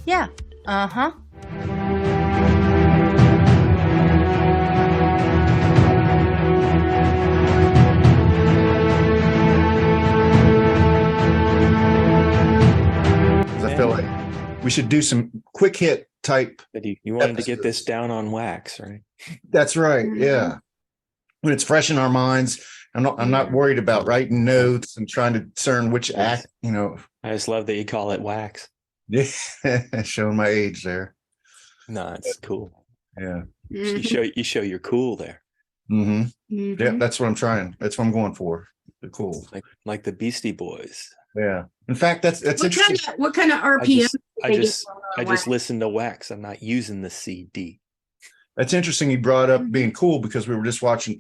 Yeah. Uh-huh. Because I feel like we should do some quick hit type. But you wanted to get episodes. this down on wax, right? That's right. Yeah. When it's fresh in our minds, I'm not worried about writing notes and trying to discern which act, I just love that you call it wax. Yeah, showing my age there. No, it's cool. Yeah. You show you're cool there. Yeah, that's what I'm trying. That's what I'm going for. The cool. Like the Beastie Boys. Yeah. In fact, that's interesting. What kind of RPM? I just listen to wax. I'm not using the CD. That's interesting. You brought up being cool because we were just watching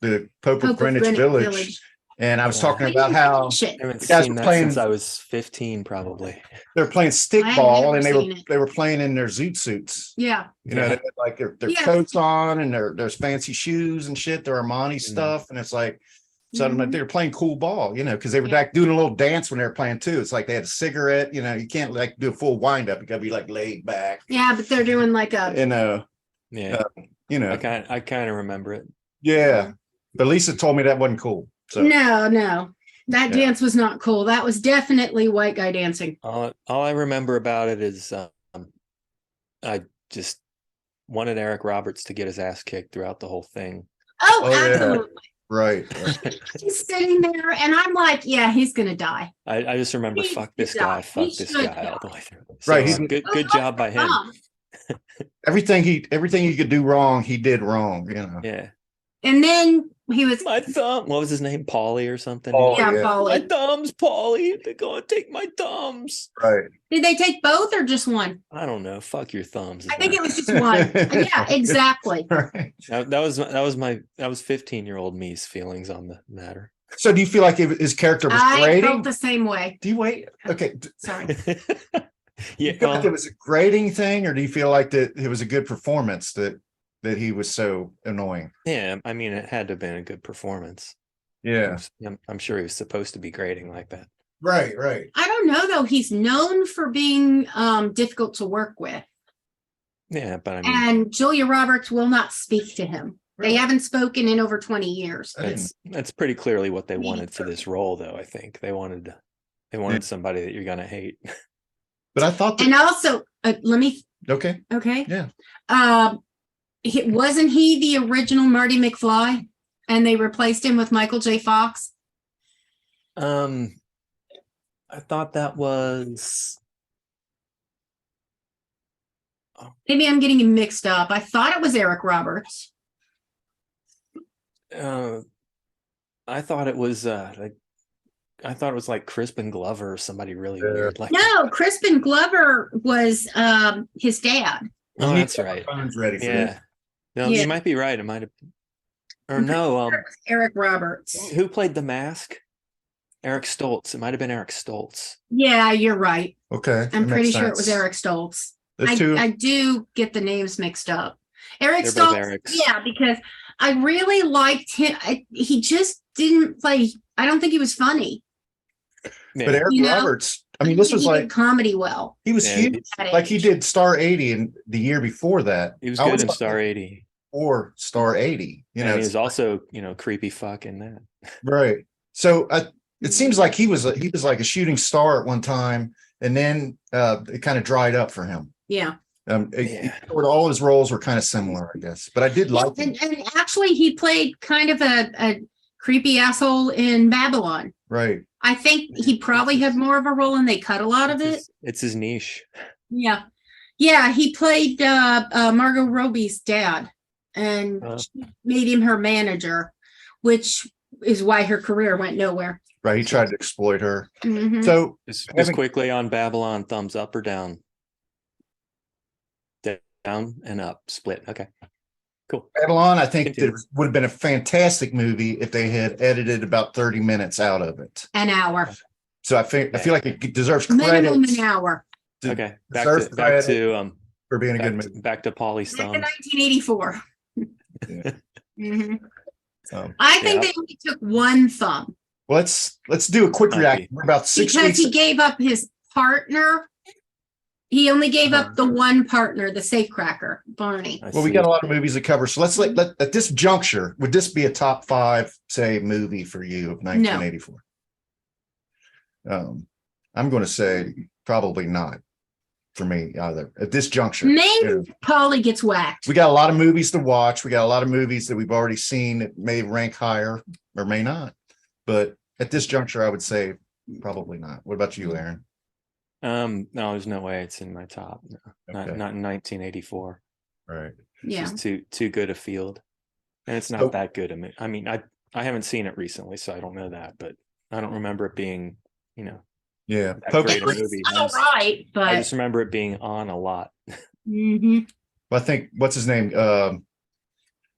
the Pope of Greenwich Village. And I was talking about how I haven't seen that since I was 15, probably. They're playing stickball, and they were playing in their zoot suits. Yeah, they had like their coats on and their fancy shoes and shit, their Armani stuff, and it's like suddenly they're playing cool ball, because they were like doing a little dance when they were playing too. It's like they had a cigarette, you can't like do a full wind up. You gotta be like laid back. Yeah, but they're doing like a I kind of remember it. Yeah, but Lisa told me that wasn't cool. So no, that dance was not cool. That was definitely white guy dancing. All I remember about it is I just wanted Eric Roberts to get his ass kicked throughout the whole thing. Oh absolutely. Yeah. Right. He's sitting there, and I'm like, yeah, he's gonna die. I just remember, fuck this guy all the way through. So, right. Good job by him. Everything he could do wrong, he did wrong. Yeah. And then he was my thumb. What was his name? Paulie or something? Paulie. My thumbs, Paulie. They're going to take my thumbs. Right. Did they take both or just one? I don't know. Fuck your thumbs. I think it was just one. Yeah, exactly. Right. That was 15-year-old me's feelings on the matter. So do you feel like his character was grating? I felt the same way. Do you wait? Okay. Sorry. Yeah. Do you feel like it was a grating thing, or do you feel like that it was a good performance that he was so annoying? Yeah, I mean, it had to have been a good performance. Yeah. I'm sure he was supposed to be grading like that. Right. I don't know, though. He's known for being difficult to work with. Yeah, but I mean... And Julia Roberts will not speak to him. Really? They haven't spoken in over 20 years. That's pretty clearly what they wanted for this role, though, I think. They wanted somebody that you're going to hate. But I thought that... And also, let me... Okay. Yeah. Wasn't he the original Marty McFly, and they replaced him with Michael J. Fox? I thought that was... Maybe I'm getting him mixed up. I thought it was Eric Roberts. I thought it was like Crispin Glover or somebody really weird. Like no, Crispin Glover was his dad. Oh, that's right. Ready for this. No, you might be right. It might have been. Or no, Eric Roberts. Who played the mask? Eric Stoltz. It might have been Eric Stoltz. Yeah, you're right. Okay. I'm pretty sure it was Eric Stoltz. I do get the names mixed up. Eric Stoltz. Yeah, because I really liked him. He just didn't play. I don't think he was funny. Yeah. But Eric Roberts, I mean, this was like comedy. Well, he was huge. Like he did Star 80 in the year before that. He was good in Star 80 or Star 80. And he was also, creepy fuck in that. Right. So it seems like he was like a shooting star at one time, and then it kind of dried up for him. Yeah. All his roles were kind of similar, I guess. But I did like him. And actually, he played kind of a creepy asshole in Babylon. Right. I think he probably had more of a role, and they cut a lot of it. It's his niche. Yeah. He played Margot Robbie's dad, and she made him her manager, which is why her career went nowhere. Right. He tried to exploit her. Mm-hmm. So just quickly on Babylon, thumbs up or down? Down and up, split. Okay. Cool. Babylon, I think that would have been a fantastic movie if they had edited about 30 minutes out of it. An hour. So I feel like it deserves credit. Minimum an hour. Okay. Back to for being a good movie. Back to Paulie's thumb. Back to 1984. Yeah. Mm-hmm. I think they only took one thumb. Well, let's do a quick reaction. We're about 6 weeks. Because he gave up his partner He only gave up the one partner, the safecracker, Barney. Well, we got a lot of movies to cover. So let's let at this juncture, would this be a top 5, say, movie for you of 1984? No. I'm going to say probably not for me either at this juncture. Maybe Polly gets whacked. We got a lot of movies to watch. We got a lot of movies that we've already seen that may rank higher or may not. But at this juncture, I would say probably not. What about you, Aaron? No, there's no way it's in my top. No, not in 1984. Right. Yeah. It's just too good a field, and it's not that good. I mean, I haven't seen it recently, so I don't know that, but I don't remember it being, yeah, great a movie. All right, but I just remember it being on a lot. Mm-hmm. Well, I think what's his name,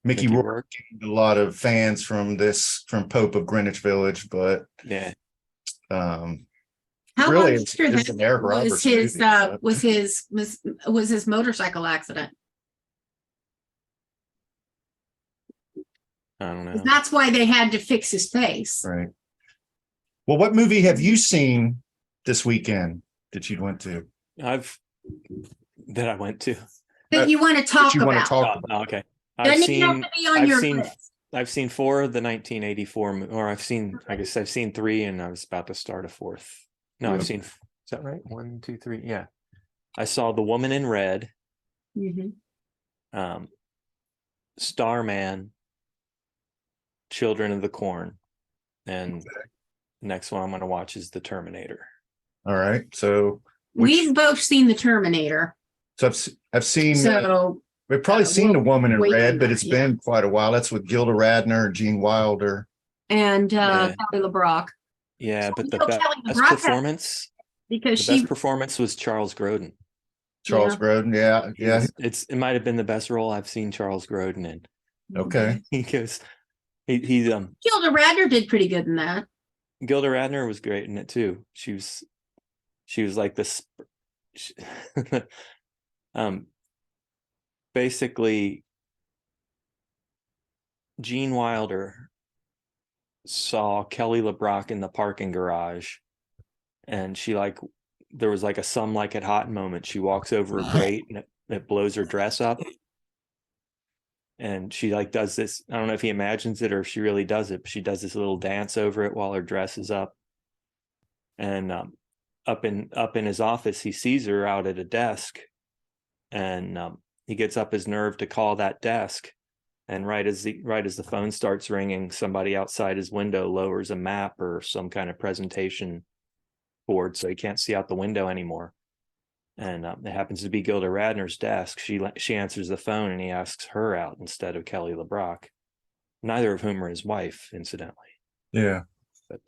Mickey Rourke, a lot of fans from Pope of Greenwich Village, but yeah. How really, long after it's an Eric Roberts was his motorcycle accident? I don't know. That's why they had to fix his face. Right. Well, what movie have you seen this weekend that you went to? I went to. That you want to talk about. Oh, okay. I've seen 4 of the 1984, or I've seen 3, and I was about to start a 4th. No, I've seen, is that right? 1, 2, 3. Yeah. I saw The Woman in Red, Starman, Children of the Corn, and the next one I'm going to watch is The Terminator. All right. So we've both seen The Terminator. So I've seen, we've probably seen The Woman in Red, but it's been quite a while. That's with Gilda Radner and Gene Wilder. And Kelly LeBrock. Yeah, but the best performance, best performance was Charles Grodin. Grodin, yeah. It might have been the best role I've seen Charles Grodin in. Okay. Because Gilda Radner did pretty good in that. Gilda Radner was great in it too. She was like this basically Gene Wilder saw Kelly LeBrock in the parking garage, and there was like a "some like it hot" moment. She walks over a grate and it blows her dress up, and she does this. I don't know if he imagines it or if she really does it, but she does this little dance over it while her dress is up. And up in his office, he sees her out at a desk, and he gets up his nerve to call that desk. And right as the phone starts ringing, somebody outside his window lowers a map or some kind of presentation board, so he can't see out the window anymore. And it happens to be Gilda Radner's desk. She answers the phone, and he asks her out instead of Kelly LeBrock, neither of whom are his wife, incidentally. Yeah. But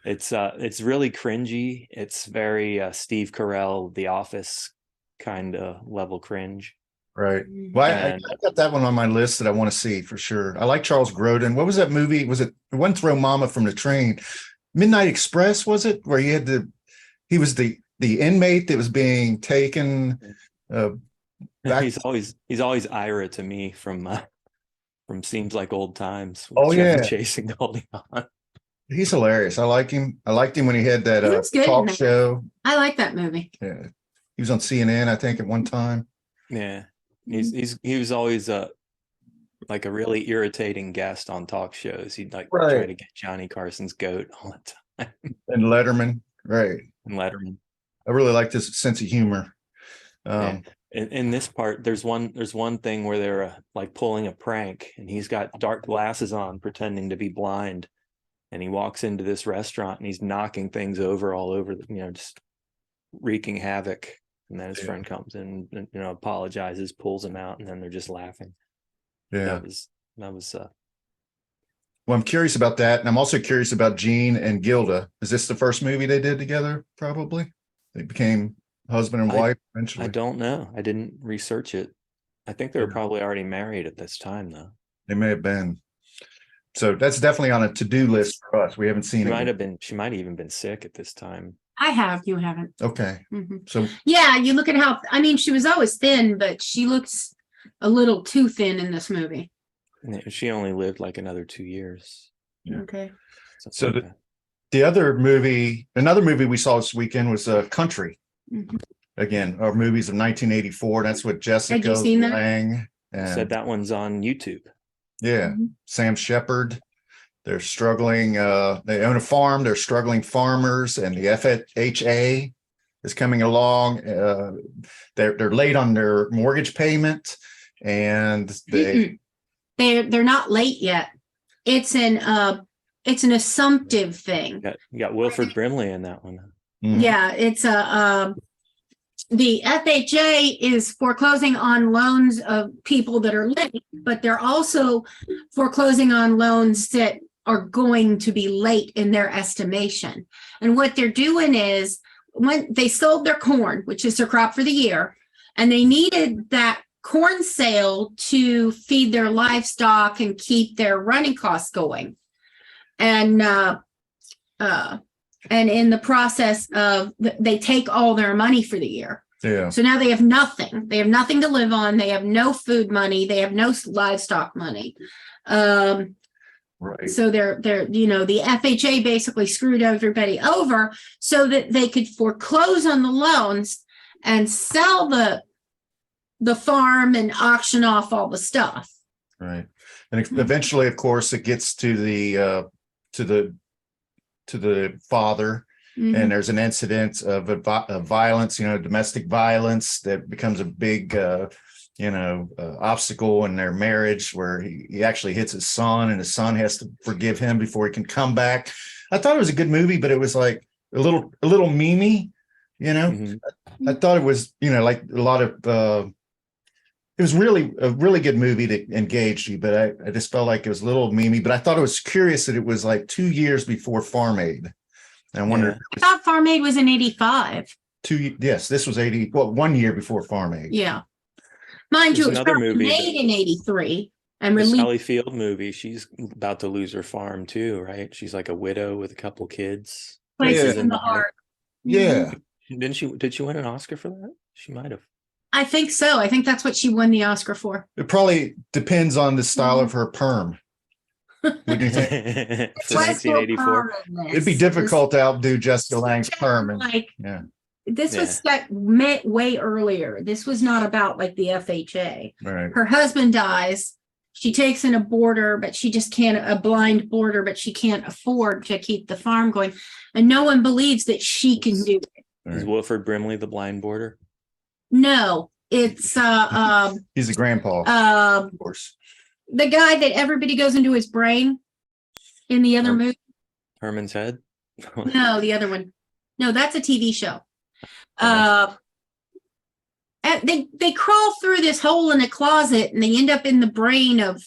it's really cringy. It's very Steve Carell, The Office kind of level cringe. Right. Well, I got that one on my list that I want to see for sure. I like Charles Grodin. What was that movie? Was it One Throw Mama from the Train? Midnight Express, was it? Where he was the inmate that was being taken back. He's always Ira to me from Seems Like Old Times. Chasing Goldie Hawn. He's hilarious. I like him. I liked him when he had that talk show. I like that movie. Yeah. He was on CNN, I think, at one time. Yeah. He was always like a really irritating guest on talk shows. He'd try to get Johnny Carson's goat all the time. And Letterman. Right. And Letterman. I really liked his sense of humor. In this part, there's one thing where they're like pulling a prank, and he's got dark glasses on pretending to be blind. And he walks into this restaurant and he's knocking things over all over, just wreaking havoc. And then his friend comes in and, apologizes, pulls him out, and then they're just laughing. Yeah. That was well, I'm curious about that. And I'm also curious about Gene and Gilda. Is this the first movie they did together? Probably. They became husband and wife eventually. I don't know. I didn't research it. I think they were probably already married at this time, though. They may have been. So that's definitely on a to-do list for us. We haven't seen it. She might have even been sick at this time. I have. You haven't. Okay. Mm-hmm. So yeah, you look at she was always thin, but she looks a little too thin in this movie. She only lived like another 2 years. Yeah. Okay. So another movie we saw this weekend was Country. Again, our movies of 1984. That's what Jessica Lange said that one's on YouTube. Yeah, Sam Shepard. They're struggling. They own a farm. They're struggling farmers, and the FHA is coming along. They're late on their mortgage payment, and they're not late yet. It's an assumptive thing. You got Wilford Brimley in that one. Yeah, it's the FHA is foreclosing on loans of people that are late, but they're also foreclosing on loans that are going to be late in their estimation. And what they're doing is, when they sold their corn, which is their crop for the year, and they needed that corn sale to feed their livestock and keep their running costs going. And in the process of, they take all their money for the year. Yeah. So now they have nothing. They have nothing to live on. They have no food money. They have no livestock money. Right. So they're the FHA basically screwed everybody over so that they could foreclose on the loans and sell the farm and auction off all the stuff. Right. And eventually, of course, it gets to the father, and there's an incident of violence, domestic violence that becomes a big obstacle in their marriage, where he actually hits his son, and his son has to forgive him before he can come back. I thought it was a good movie, but it was like a little memey, I thought it was, like a lot of, it was really a really good movie that engaged you, but I just felt like it was a little memey, but I thought it was curious that it was like 2 years before Farm Aid. And I wondered. I thought Farm Aid was in 85. Yes, this was 80. Well, 1 year before Farm Aid. Yeah. Mind you, it was made in 83 and released. Sally Field movie. She's about to lose her farm too, right? She's like a widow with a couple kids. Places in the Heart. Yeah. Did she win an Oscar for that? She might have. I think so. I think that's what she won the Oscar for. It probably depends on the style of her perm. What do you think? For 1984. It'd be difficult to outdo Jessica Lange's perm. This was set way earlier. This was not about like the FHA. Right. Her husband dies. She takes in a boarder, but she just can't, a blind boarder, but she can't afford to keep the farm going. And no one believes that she can do it. Is Wilford Brimley the blind boarder? No, it's he's a grandpa, of course. The guy that everybody goes into his brain in the other movie. Herman's Head? No, the other one. No, that's a TV show. And they crawl through this hole in a closet and they end up in the brain of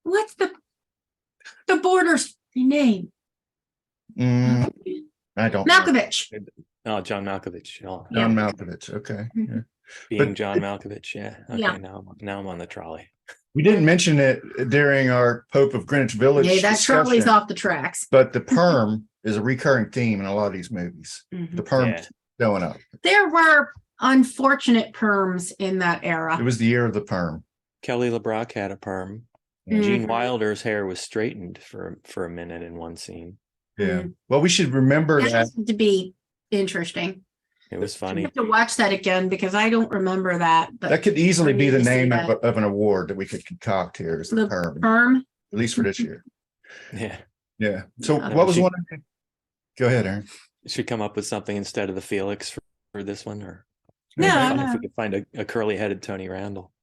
what's the boarder's name? I don't Malkovich. Oh, John Malkovich. John Malkovich. Okay. Yeah. John Malkovich. Yeah. Okay. Yeah. Now I'm on the trolley. We didn't mention it during our Pope of Greenwich Village. Yeah, that trolley's off the tracks. But the perm is a recurring theme in a lot of these movies. The perm going up. There were unfortunate perms in that era. It was the year of the perm. Kelly LeBrock had a perm. Gene Wilder's hair was straightened for a minute in one scene. Yeah. Well, we should remember that to be interesting. It was funny. I have to watch that again because I don't remember that. But that could easily be the name of an award that we could concoct here. Is the perm, at least for this year. Yeah. So what was one? Go ahead, Aaron. Should come up with something instead of the Felix for this one, or if we could find a curly-headed Tony Randall.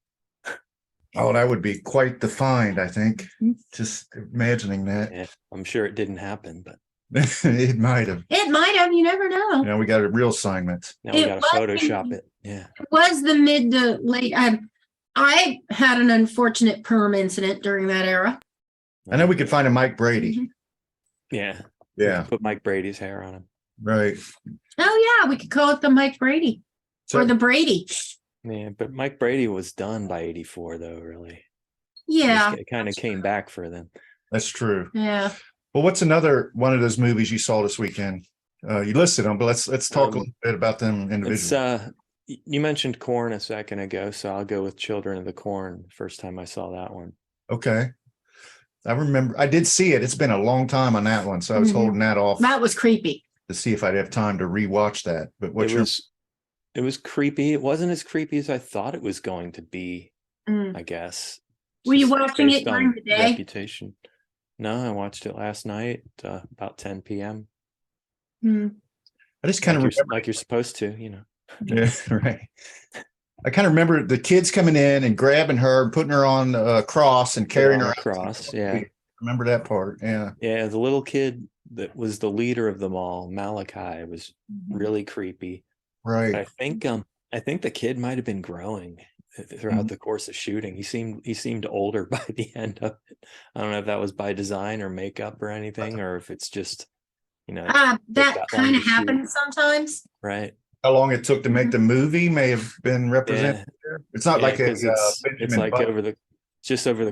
Oh, that would be quite the find, I think. Just imagining that. Yeah, I'm sure it didn't happen, but it might have. It might have. You never know. Now we got a real assignment. Now we got to Photoshop it. Yeah. It was the mid to late. I had an unfortunate perm incident during that era. I know we could find a Mike Brady. Yeah. Yeah. Put Mike Brady's hair on him. Right. Oh yeah, we could call it the Mike Brady or the Brady. Yeah, but Mike Brady was done by 84, though. Really. Yeah. It kind of came back for them. That's true. Yeah. Well, what's another one of those movies you saw this weekend? You listed them, but let's talk a little bit about them individually. You mentioned Corn a second ago, so I'll go with Children of the Corn. First time I saw that one. Okay. I remember I did see it. It's been a long time on that one, so I was holding that off. That was creepy. to see if I'd have time to rewatch that. But it was creepy. It wasn't as creepy as I thought it was going to be, I guess. Were you watching it during the day? Reputation. No, I watched it last night, about 10 p.m. I just kind of remember, like you're supposed to, you know. Yeah, right. I kind of remember the kids coming in and grabbing her and putting her on a cross and carrying her across. Yeah. I remember that part. Yeah. Yeah. The little kid that was the leader of them all, Malachi, was really creepy. Right. But I think the kid might have been growing throughout the course of shooting. He seemed older by the end of it. I don't know if that was by design or makeup or anything, or if it's just, you know, that kind of happens sometimes. Right. How long it took to make the movie may have been represented there. It's not like it's like over the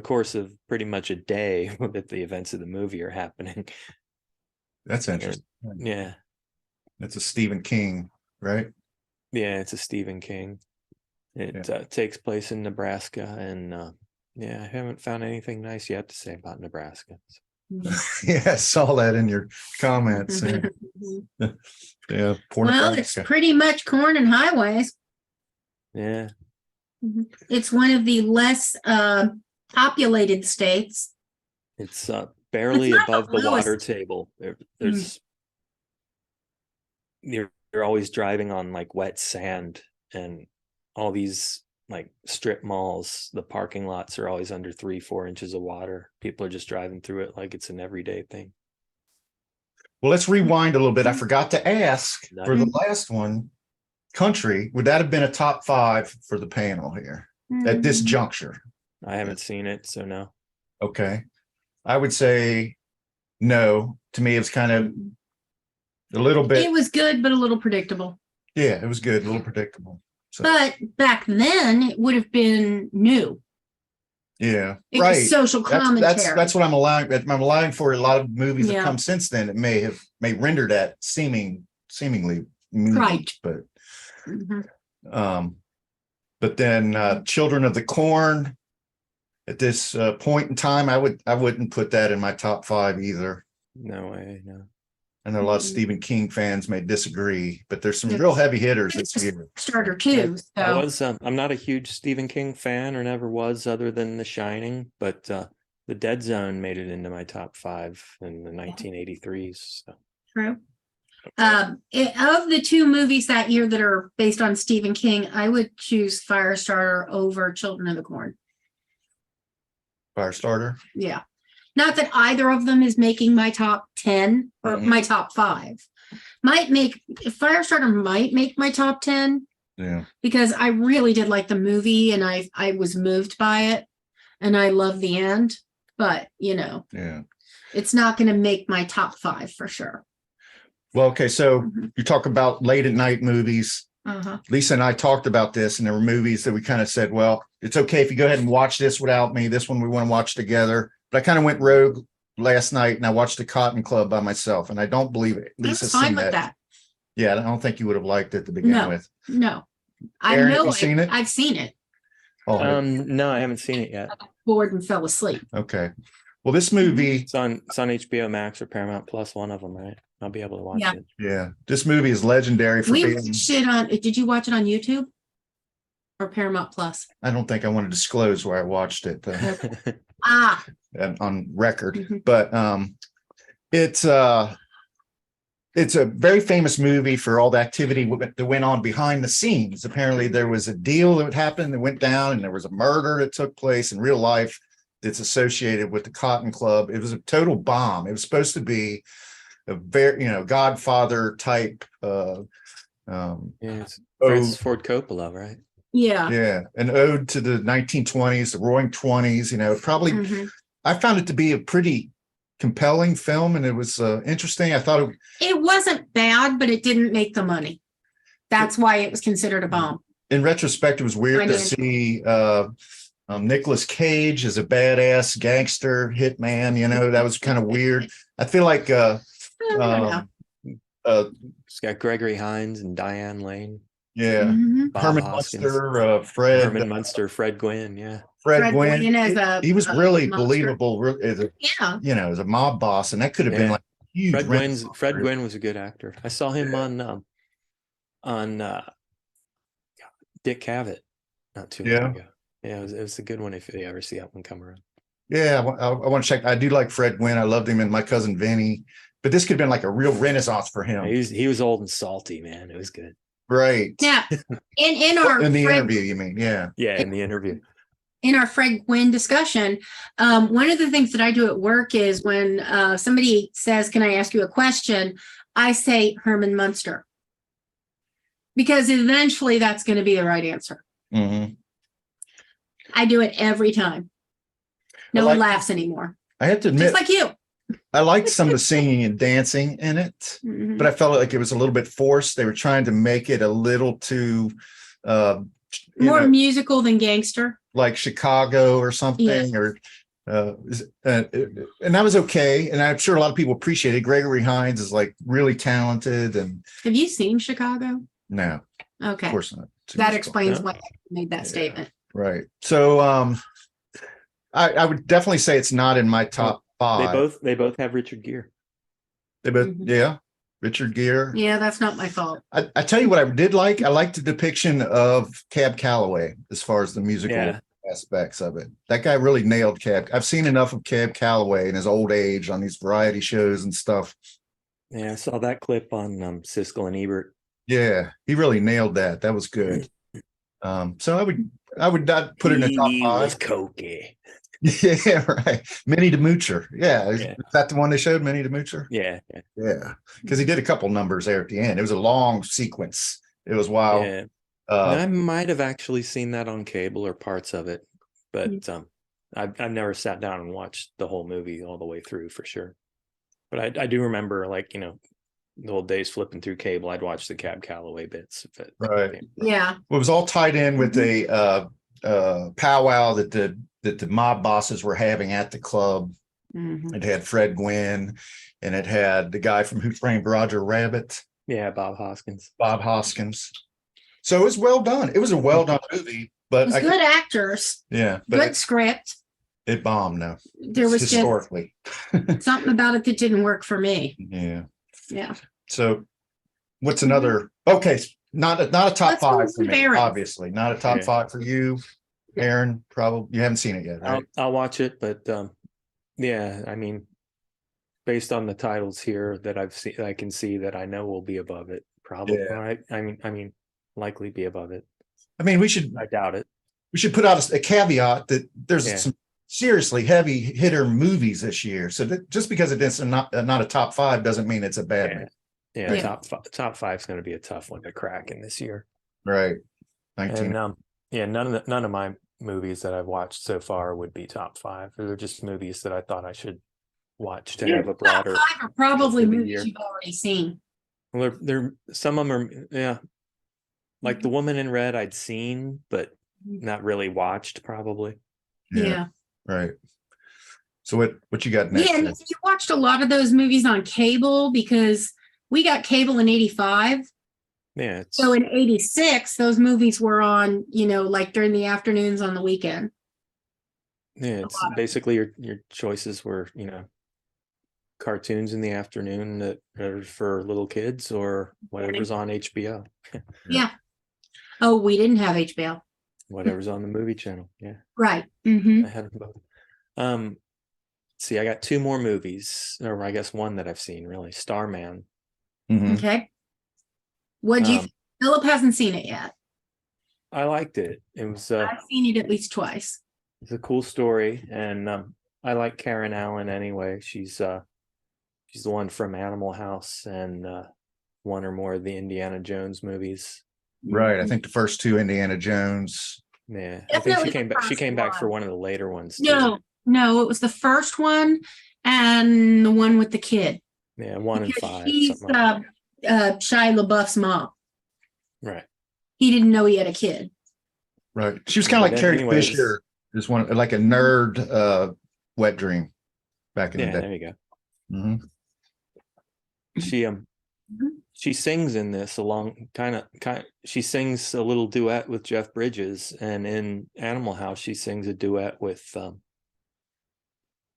course of pretty much a day that the events of the movie are happening. That's interesting. Yeah. It's a Stephen King, right? Yeah, it's a Stephen King. It takes place in Nebraska, and I haven't found anything nice yet to say about Nebraska. Yeah, I saw that in your comments. Yeah, well, Nebraska. It's pretty much corn and highways. Yeah. It's one of the less populated states. It's barely above the water table. There's you're always driving on like wet sand, and all these like strip malls, the parking lots are always under 3-4 inches of water. People are just driving through it like it's an everyday thing. Well, let's rewind a little bit. I forgot to ask for the last one, country. Would that have been a top 5 for the panel here at this juncture? I haven't seen it, so no. Okay. I would say no. To me, it's kind of a little bit. It was good, but a little predictable. Yeah, it was good, a little predictable. So. But back then, it would have been new. Yeah, it was social commentary. That's what I'm allowing. I'm allowing for a lot of movies that come since then. It may render that seemingly new, right. But but then Children of the Corn. At this point in time, I wouldn't put that in my top 5 either. No way, no. I know a lot of Stephen King fans may disagree, but there's some real heavy hitters this year. Starter too. I'm not a huge Stephen King fan, or never was, other than The Shining, but The Dead Zone made it into my top 5 in the 1983s. So. True. Of the 2 movies that year that are based on Stephen King, I would choose Firestarter over Children of the Corn. Firestarter? Yeah. Not that either of them is making my top 10 or my top 5. Firestarter might make my top 10. Yeah. Because I really did like the movie, and I was moved by it, and I love the end. But it's not going to make my top 5 for sure. Well, okay, so you talk about late at night movies. Lisa and I talked about this, and there were movies that we kind of said, well, it's okay if you go ahead and watch this without me. This one we want to watch together. But I kind of went rogue last night, and I watched The Cotton Club by myself, and I don't believe it. Lisa's fine with that. Yeah, I don't think you would have liked it to begin with. No, Aaron, I know seen it. I've seen it. Oh, no, I haven't seen it yet. I got bored and fell asleep. Okay. Well, this movie it's on HBO Max or Paramount Plus, one of them, right? I'll be able to watch it. Yeah, this movie is legendary for being. Did you watch it on YouTube or Paramount Plus? I don't think I want to disclose where I watched it. On record, but it's a very famous movie for all the activity that went on behind the scenes. Apparently, there was a deal that happened that went down, and there was a murder that took place in real life that's associated with the Cotton Club. It was a total bomb. It was supposed to be a very, Godfather type. It's Francis Ford Coppola, right? Yeah, an ode to the 1920s, the Roaring Twenties. Probably. I found it to be a pretty compelling film, and it was interesting. I thought it wasn't bad, but it didn't make the money. That's why it was considered a bomb. In retrospect, it was weird to see Nicolas Cage as a badass gangster hitman. That was kind of weird. I feel like it's got Gregory Hines and Diane Lane. Yeah, Herman Munster, Fred Gwynn. Fred Gwynn, he was really believable as a mob boss, and that could have been like a huge Fred renaissance. Gwynn was a good actor. I saw him on Dick Cavett not too long ago. Yeah, it was a good one if you ever see that one come around. Yeah, I want to check. I do like Fred Gwynn. I loved him in My Cousin Vinny, but this could have been like a real renaissance for him. Yeah, he was old and salty, man. It was good. Right. Yeah. In the interview, you mean? Yeah. Yeah, in the interview. In our Fred Gwynn discussion, one of the things that I do at work is when somebody says, "Can I ask you a question?" I say Herman Munster, because eventually that's going to be the right answer. Mm-hmm. I do it every time. No one laughs anymore. I have to admit, just like you. I liked some of the singing and dancing in it, but I felt like it was a little bit forced. They were trying to make it a little too more musical than gangster, like Chicago or something, or and that was okay. And I'm sure a lot of people appreciate it. Gregory Hines is like really talented. And have you seen Chicago? No. Okay. Of course not. That explains why I made that statement. Right. So I would definitely say it's not in my top 5. They both have Richard Gere. They both, Richard Gere. Yeah, that's not my fault. I tell you what I did like. I liked the depiction of Cab Calloway as far as the musical aspects of it. That guy really nailed Cab. I've seen enough of Cab Calloway in his old age on these variety shows and stuff. Yeah, I saw that clip on Siskel and Ebert. Yeah, he really nailed that. That was good. So I would not put it in the top 5. He was cokey. Yeah, right. Minnie the Moocher. Yeah. Is that the one they showed, Minnie the Moocher? Yeah. Because he did a couple numbers there at the end. It was a long sequence. It was wild. Yeah. I might have actually seen that on cable or parts of it, but I've never sat down and watched the whole movie all the way through for sure. But I do remember, like, the old days flipping through cable, I'd watch the Cab Calloway bits. Right. Yeah. Well, it was all tied in with a powwow that the mob bosses were having at the club. It had Fred Gwynn, and it had the guy from Who Framed Roger Rabbit. Yeah, Bob Hoskins. So it was well done. It was a well done movie, but good actors. Yeah, but good script. It bombed. No, there was historically just something about it that didn't work for me. Yeah. So what's another? Okay, not a top 5 for me. Aaron. Obviously, not a top 5 for you, Aaron. Probably you haven't seen it yet, right? I'll watch it, but I mean, based on the titles here that I've seen, I can see that I know will be above it. Probably, right? I mean, likely be above it. I mean, I doubt it. We should put out a caveat that there's some seriously heavy hitter movies this year. So just because it's not a top 5 doesn't mean it's a bad movie. Yeah, top 5 is going to be a tough one to crack in this year. Right. 19. And none of my movies that I've watched so far would be top 5. They're just movies that I thought I should watch to have a broader. Top 5 are probably movies you've already seen. Well, they're some of them are like The Woman in Red I'd seen, but not really watched probably. Yeah. Right. So what you got next? Yeah, and you watched a lot of those movies on cable because we got cable in 85. Yeah. So in 86, those movies were on, like during the afternoons on the weekend. Yeah, it's basically your choices were, cartoons in the afternoon that are for little kids or whatever's on HBO. Yeah. Oh, we didn't have HBO. Whatever's on the movie channel. Yeah. Right. I had them both. See, I got 2 more movies, or I guess one that I've seen really. Starman. Okay. What do you think? Philip hasn't seen it yet. I liked it. It was I've seen it at least twice. It's a cool story, and I like Karen Allen anyway. She's the one from Animal House and one or more of the Indiana Jones movies. Right. I think the first 2 Indiana Jones. Yeah. I think she came back. She came back for one of the later ones. No, it was the first one and the one with the kid. Yeah, 1 and 5. He's Shia LaBeouf's mom. Right. He didn't know he had a kid. Right. She was kind of like Carrie Fisher, just one like a nerd wet dream back in the day. There you go. She sings in this along kind of she sings a little duet with Jeff Bridges, and in Animal House she sings a duet with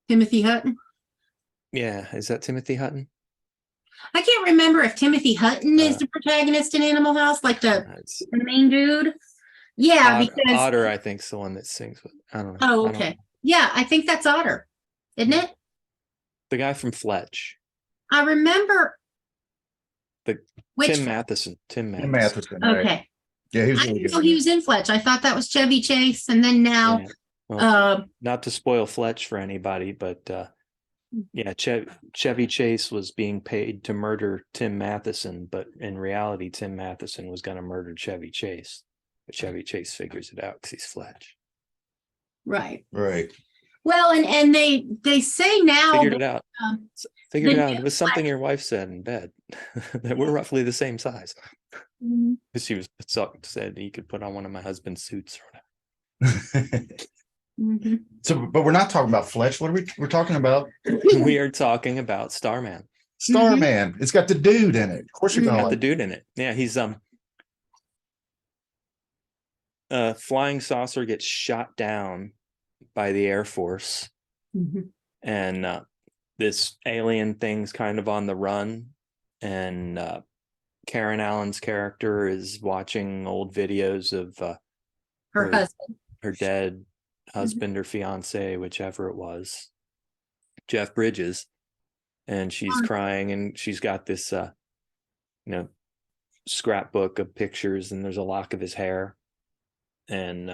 Timothy Hutton. Yeah, is that Timothy Hutton? I can't remember if Timothy Hutton is the protagonist in Animal House, like the main dude. Yeah, because Otter, I think, is the one that sings with. I don't know. Oh, okay. Yeah, I think that's Otter, isn't it? The guy from Fletch. I remember. Tim Matheson. Matheson. Okay. Right. Yeah, he was. I didn't know he was in Fletch. I thought that was Chevy Chase, and then now. Yeah. Well, not to spoil Fletch for anybody, but yeah, Chevy Chase was being paid to murder Tim Matheson, but in reality, Tim Matheson was going to murder Chevy Chase. But Chevy Chase figures it out because he's Fletch. Right. Right. Well, and they say now figured it out. Figured it out. It was something your wife said in bed that we're roughly the same size. Because she was said he could put on one of my husband's suits or whatever. So, but we're not talking about Fletch. What are we're talking about? We are talking about Starman. Starman. It's got the dude in it. Of course, you're gonna got the dude in it. Yeah, he's a flying saucer gets shot down by the Air Force, and this alien thing's kind of on the run, and Karen Allen's character is watching old videos of her husband, her dead husband or fiance, whichever it was, Jeff Bridges, and she's crying, and she's got this scrapbook of pictures, and there's a lock of his hair, and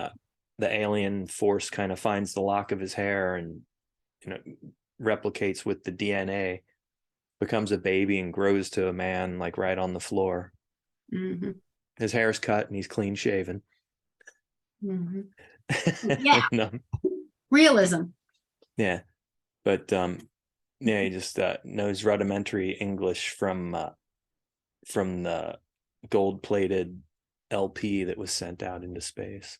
the alien force kind of finds the lock of his hair and replicates with the DNA, becomes a baby and grows to a man, like right on the floor. His hair's cut and he's clean shaven. Yeah. Realism. Yeah. But yeah, he just knows rudimentary English from the gold-plated LP that was sent out into space.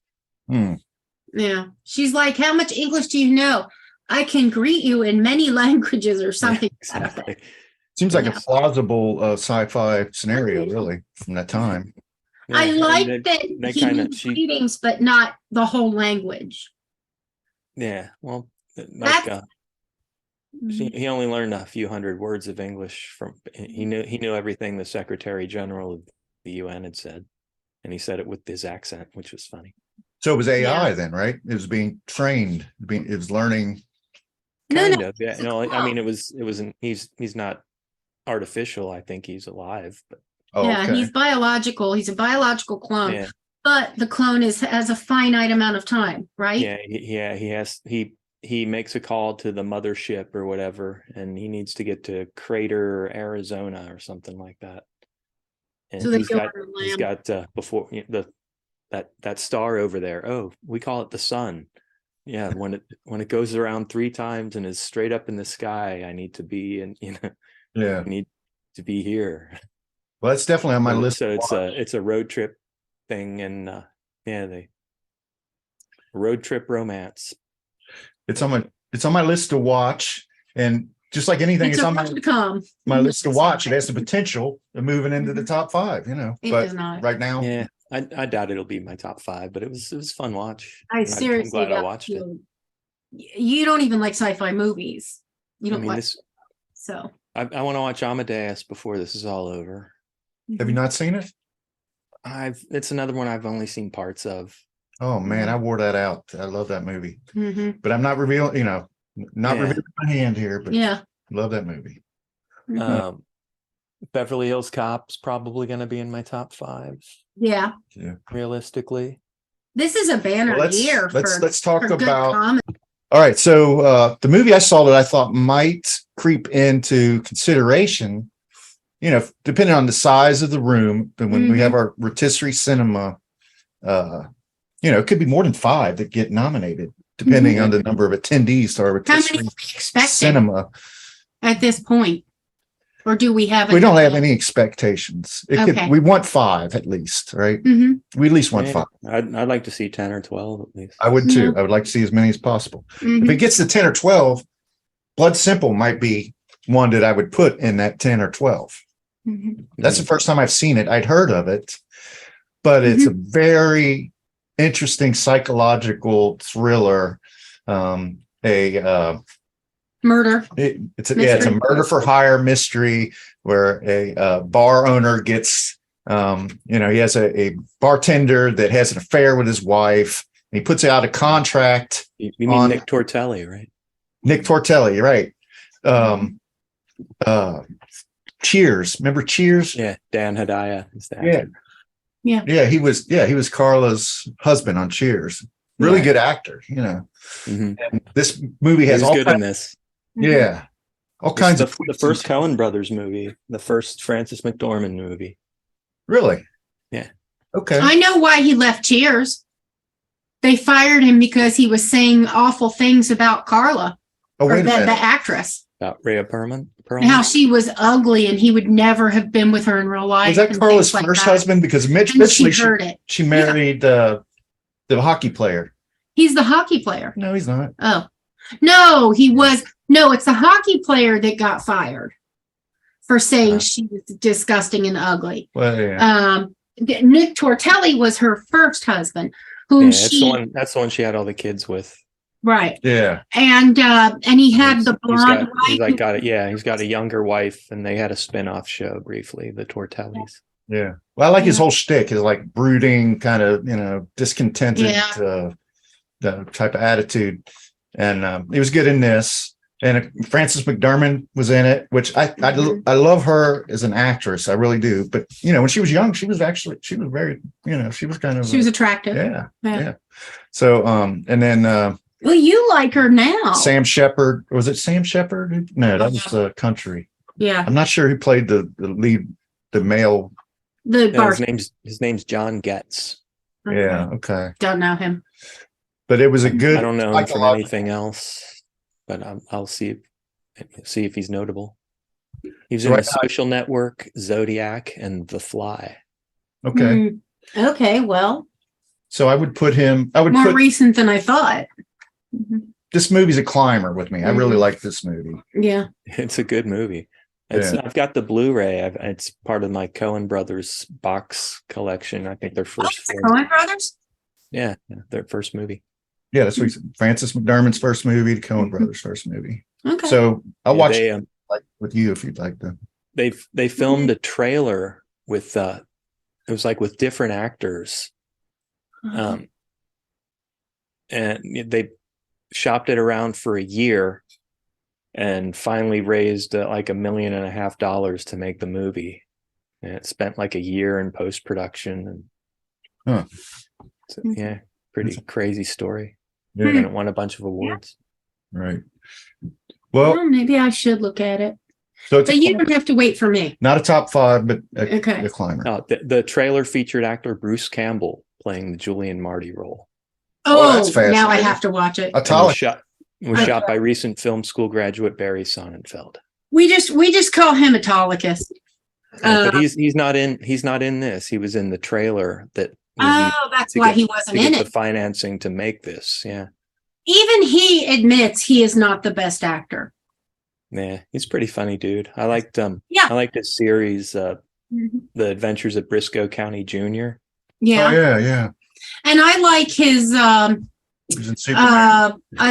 Yeah. She's like, how much English do you know? I can greet you in many languages or something. Yeah, exactly. Seems like a plausible sci-fi scenario, really, from that time. Yeah, I like that he knew greetings, but not the whole language. Yeah, well, like he only learned a few hundred words of English from. He knew everything the Secretary General of the UN had said, and he said it with his accent, which was funny. So it was AI then, right? It was being trained. It was learning. Kind of. Yeah. No, I mean, it was. He's not artificial. I think he's alive. But he's biological. He's a biological clone. Yeah. But the clone has a finite amount of time, right? Yeah. He makes a call to the mothership or whatever, and he needs to get to Crater, Arizona, or something like that. And so he's got before that star over there. Oh, we call it the sun. Yeah, when it goes around 3 times and is straight up in the sky, I need to be I need to be here. Well, that's definitely on my list. So it's a road trip thing, and the road trip romance. It's on my list to watch, and just like anything, it's on my list to watch. It has the potential of moving into the top 5, It but does not. right now, yeah. I doubt it'll be my top 5, but it was a fun watch. I'm glad I watched it. You don't even like sci-fi movies. You don't like this. So I want to watch Amadeus before this is all over. Have you not seen it? It's another one I've only seen parts of. Oh man, I wore that out. I love that movie. But I'm not revealing, revealing my hand here, but love that movie. Beverly Hills Cop's probably going to be in my top 5. Yeah. Realistically. This is a banner year. Let's talk about. All right. So the movie I saw that I thought might creep into consideration, depending on the size of the room, but when we have our Rotisserie Cinema, it could be more than 5 that get nominated, depending on the number of attendees to our Rotisserie Cinema at this point. Or do we have? We don't have any expectations. We want 5 at least, right? We at least want 5. I'd like to see 10 or 12 at least. I would too. I would like to see as many as possible. If it gets to 10 or 12, Blood Simple might be one that I would put in that 10 or 12. That's the first time I've seen it. I'd heard of it, but it's a very interesting psychological thriller. Murder. It's a murder for hire mystery where a bar owner gets, he has a bartender that has an affair with his wife. And he puts out a contract. You mean Nick Tortelli, right? Nick Tortelli, right? Cheers. Remember Cheers? Yeah, Dan Hedaya is the actor. Yeah. He was Carla's husband on Cheers. Really good actor, Mm-hmm. And this movie has all good in this. Yeah. All kinds of the first Coen Brothers movie, the first Frances McDormand movie. Really? Yeah. Okay. I know why he left Cheers. They fired him because he was saying awful things about Carla. Oh, wait a minute. The actress. About Rhea Perlman? How she was ugly and he would never have been with her in real life. Was that Carla's first husband? Because she married the hockey player. He's the hockey player. No, he's not. Oh. No, he was. No, it's the hockey player that got fired for saying she was disgusting and ugly. Well, yeah. Nick Tortelli was her first husband, whom that's the one she had all the kids with. Right. Yeah. And he had the blonde wife. He's got a younger wife, and they had a spin-off show briefly, the Tortellis. Yeah. Well, I like his whole shtick, his like brooding, kind of, discontented the type of attitude. And he was good in this. And Frances McDormand was in it, which I love her as an actress. I really do. But, when she was young, she was very, she was kind of. She was attractive. Yeah. So, and then. Well, you like her now. Sam Shepard. Was it Sam Shepard? No, that was country. Yeah. I'm not sure who played the lead, the male. His name's John Getz. Okay. Yeah. Okay. Don't know him. But it was a good. I don't know him from anything else, but I'll see if he's notable. He was in The Social Network, Zodiac, and The Fly. Okay. Okay. Well. So I would put him. More recent than I thought. This movie's a climber with me. I really like this movie. Yeah, it's a good movie. I've got the Blu-ray. It's part of my Coen Brothers box collection. I think their first. Coen Brothers. Yeah, their first movie. Yeah, that's Frances McDormand's first movie, the Coen Brothers' first movie. Okay. So I'll watch it with you if you'd like to. They filmed a trailer with it was like with different actors, and they shopped it around for a year and finally raised like $1.5 million to make the movie. And it spent like a year in post-production. And so, pretty crazy story. Yeah. And it won a bunch of awards. Right. Well, maybe I should look at it. So but you don't have to wait for me. Not a top 5, but a climber. The trailer featured actor Bruce Campbell playing the Julian Marty role. Oh, that's fascinating. Now I have to watch it. It was shot by recent film school graduate Barry Sonnenfeld. We just call him Autolycus. But he's not in this. He was in the trailer that. That's why he wasn't in it. The financing to make this, yeah. Even he admits he is not the best actor. Yeah, he's a pretty funny dude. I liked his series, The Adventures of Briscoe County Jr. Yeah. Oh, yeah. And I like his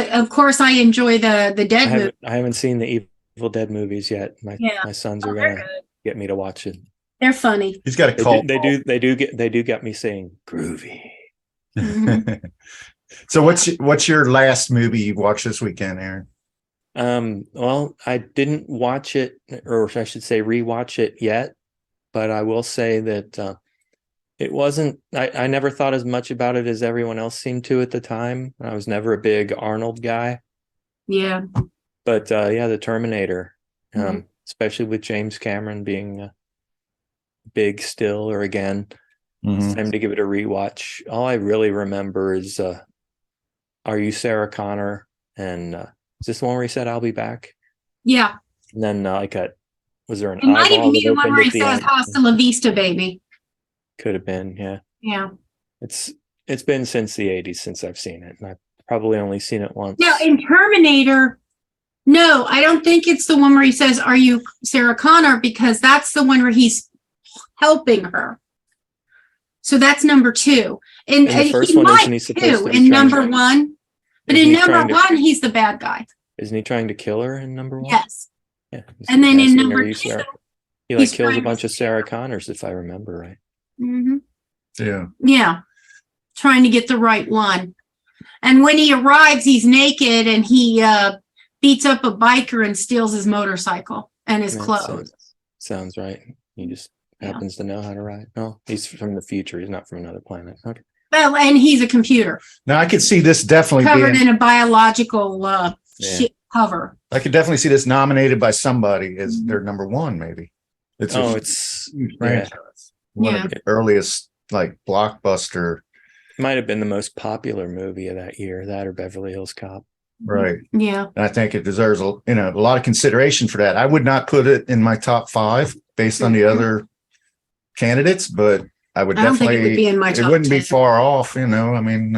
of course I enjoy the Dead movie. I haven't seen the Evil Dead movies yet. My sons are gonna get me to watch it. They're funny. He's got a cult. They do get me saying groovy. Mm-hmm. So what's your last movie you watched this weekend, Aaron? Well, I didn't watch it, or I should say rewatch it yet, but I will say that it wasn't, I never thought as much about it as everyone else seemed to at the time. I was never a big Arnold guy. Yeah. But the Terminator, especially with James Cameron being big still, or again, it's time to give it a rewatch. All I really remember is Are You Sarah Connor? And is this the one where he said, I'll be back? Yeah. And then was there an eyeball? It might even be the one where he says, Hasta la vista, baby. Could have been, yeah. Yeah. It's been since the 80s since I've seen it. And I've probably only seen it once. Now, in Terminator, no, I don't think it's the one where he says, Are you Sarah Connor? Because that's the one where he's helping her. So that's number 2. And the first one, isn't he supposed to be in number 1? But in number 1, he's the bad guy. Isn't he trying to kill her in number 1? Yes. Yeah. And then in number 2, he like kills a bunch of Sarah Connors, if I remember right. Mm-hmm. Yeah. Yeah. Trying to get the right one. And when he arrives, he's naked and he beats up a biker and steals his motorcycle and his clothes. Sounds right. He just happens to know how to ride. No, he's from the future. He's not from another planet. Okay. Well, and he's a computer. Now I could see this definitely covered in a biological shit cover. I could definitely see this nominated by somebody as their number 1, maybe. It's one of the earliest like blockbuster. Might have been the most popular movie of that year, that or Beverly Hills Cop. Right. Yeah. And I think it deserves a lot of consideration for that. I would not put it in my top 5 based on the other candidates, but I would definitely, think it would be in my top it wouldn't 10. be far off, I mean,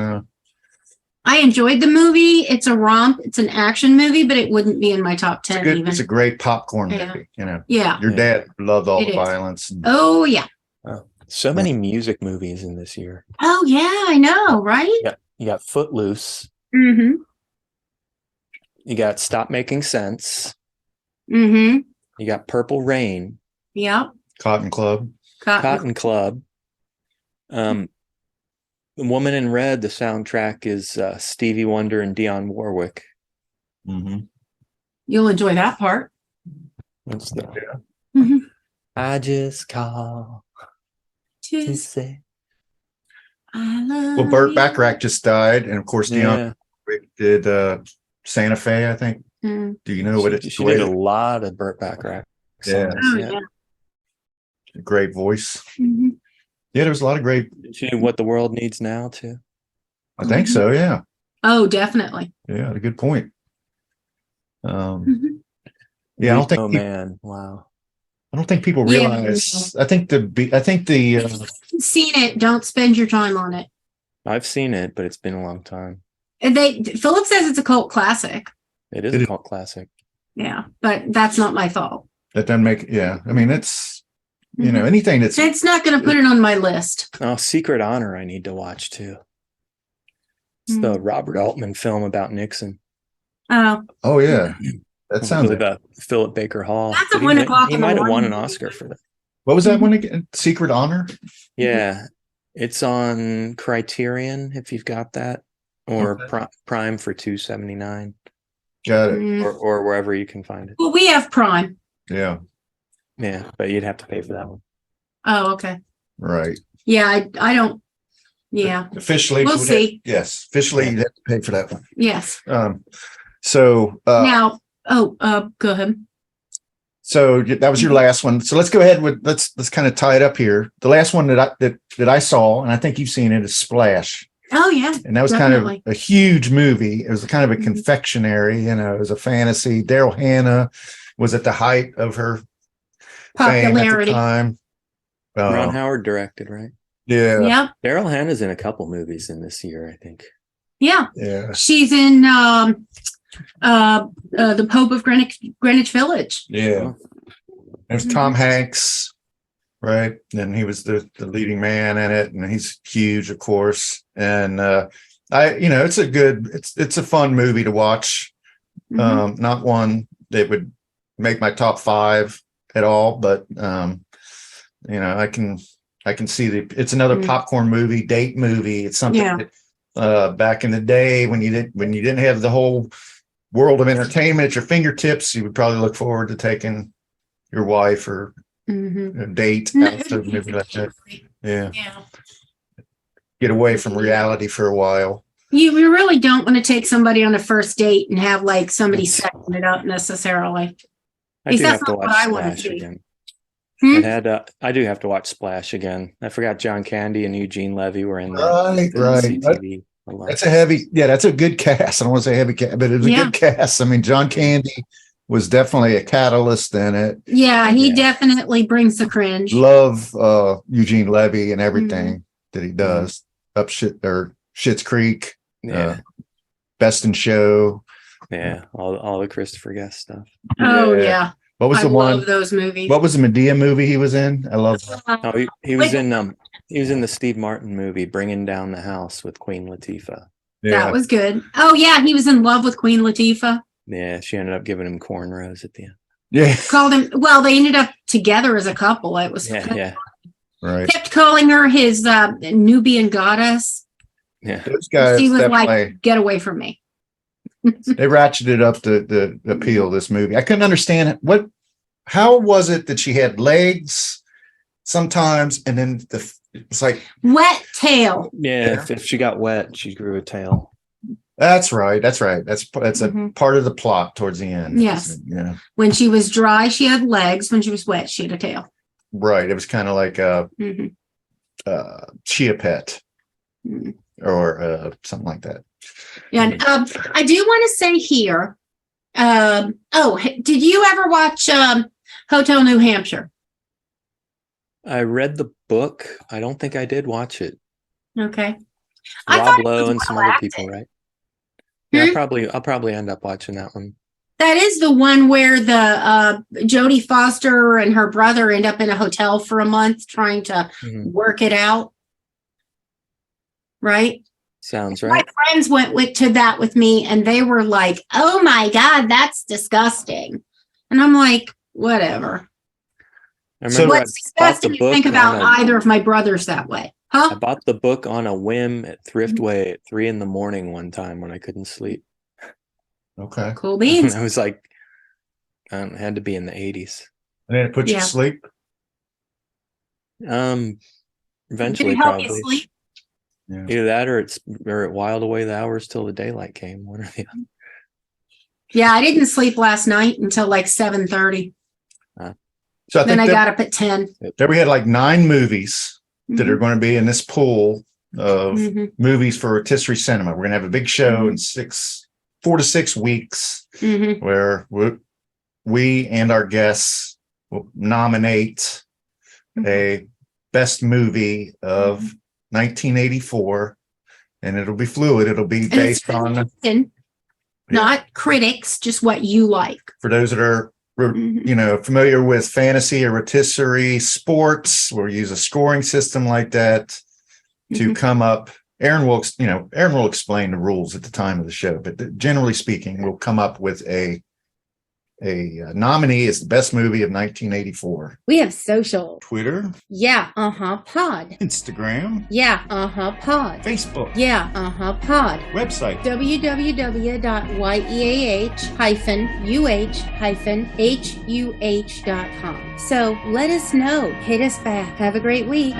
I enjoyed the movie. It's a romp. It's an action movie, but it wouldn't be in my top 10. it's a great popcorn movie, Yeah. Your dad loved all the violence. Oh, yeah. So many music movies in this year. Oh, yeah, I know, right? Yeah. You got Footloose. Mm-hmm. You got Stop Making Sense. Mm-hmm. You got Purple Rain. Yep. Cotton Club. Cotton Club. The Woman in Red, the soundtrack is Stevie Wonder and Dionne Warwick. Mm-hmm. You'll enjoy that part. What's that? Mm-hmm. I just call to say I love Well, Burt you. Bacharach just died, and of course Dionne Warwick did Santa Fe, I think. Mm. Do you know what it's? She did a lot of Burt Bacharach songs. Yeah. Great voice. Mm-hmm. Yeah, there was a lot of great. She knew What the World Needs Now too. I think so. Yeah. Oh, definitely. Yeah, a good point. Mm-hmm. Yeah, I don't think. Man, wow. I don't think people realize. I think the. Seen it? Don't spend your time on it. I've seen it, but it's been a long time. Philip says it's a cult classic. It is a cult classic. Yeah, but that's not my fault. That doesn't make. Yeah, I mean it's. Anything that's. It's not going to put it on my list. Oh, Secret Honor, I need to watch too. It's the Robert Altman film about Nixon. Oh yeah, that sounds about Philip Baker Hall. That's at 1 o'clock. He might have won an Oscar for that. What was that one again? Secret Honor. Yeah, it's on Criterion if you've got that, or Prime for $2.79. Got it. Or wherever you can find it. Well, we have Prime. Yeah. Yeah, but you'd have to pay for that one. Oh, okay. Right. Yeah, I don't. Yeah. Officially, we'll see. Yes, officially, you have to pay for that one. Yes. So now, go ahead. So that was your last one. So let's go ahead with let's kind of tie it up here. The last one that I saw, and I think you've seen it, is Splash. Oh yeah, and that was definitely. kind of a huge movie. It was kind of a confectionery, it was a fantasy. Daryl Hannah was at the height of her popularity fame at the time. Ron Howard directed, right? Yeah. Yeah. Daryl Hannah's in a couple movies in this year, I think. Yeah. Yeah. She's in the Pope of Greenwich Village. Yeah. There's Tom Hanks, right? And he was the leading man in it, and he's huge, of course. And it's a fun movie to watch. Not one that would make my top 5 at all, but I can see it's another popcorn movie, date movie. It's something that, back in the day when you didn't have the whole world of entertainment at your fingertips, you would probably look forward to taking your wife or a date out to a movie like that. Yeah. Get away from reality for a while. You really don't want to take somebody on a first date and have like somebody setting it up necessarily. I do have to watch Splash again. I do have to watch Splash again. I forgot John Candy and Eugene Levy were in there. Right. That's a good cast. I don't want to say heavy cast, but it was a good cast. I mean, John Candy was definitely a catalyst in it. Yeah, he definitely brings the cringe. Love Eugene Levy and everything that he does. Schitt's Creek. Best in Show. Yeah, all the Christopher Guest stuff. Oh yeah. What was the one? I love those movies. What was the Medea movie he was in? I love that. He was in the Steve Martin movie Bringing Down the House with Queen Latifah. That was good. Oh yeah, he was in love with Queen Latifah. Yeah, she ended up giving him cornrows at the end. Yeah. Called him, well, they ended up together as a couple. It was Yeah. Right. Kept calling her his Nubian goddess. Yeah. Those guys She was definitely, like, get away from me. they ratcheted up the appeal of this movie. I couldn't understand how was it that she had legs sometimes and then it's like wet tail. Yeah, if she got wet, she grew a tail. That's right. That's a part of the plot towards the end. Yes. Yeah. When she was dry, she had legs. When she was wet, she had a tail. Right. It was kind of like a chia pet or something like that. Yeah. And, I do want to say here. Did you ever watch Hotel New Hampshire? I read the book. I don't think I did watch it. Okay. Rob Lowe and some other people, right? Yeah, I'll probably end up watching that one. That is the one where the Jodie Foster and her brother end up in a hotel for a month trying to work it out. Right? Sounds right. My friends went to that with me and they were like, oh my God, that's disgusting. And I'm like, whatever. What's disgusting to think about either of my brothers that way? Huh? I bought the book on a whim at Thriftway at 3 a.m. one time when I couldn't sleep. Okay. Cool beans. I was like, it had to be in the 80s. And then it put you to sleep? Eventually, probably. Sleep? Yeah. Either that or it whiled away the hours till the daylight came. One or the other. Yeah, I didn't sleep last night until like 7:30. So then I got up at 10. There we had like 9 movies that are going to be in this pool of movies for Rotisserie Cinema. We're going to have a big show in 4 to 6 weeks where we and our guests will nominate a best movie of 1984, and it'll be fluid. It'll be based on not critics, just what you like. For those that are familiar with fantasy or rotisserie sports, we'll use a scoring system like that to come up. Aaron will explain the rules at the time of the show, but generally speaking, we'll come up with a nominee as the best movie of 1984. We have social. Twitter. Yeah, pod. Instagram. Yeah, pod. Facebook. Yeah, pod. Website. www.YEAH-UH-HUH.com. So let us know. Hit us back. Have a great week.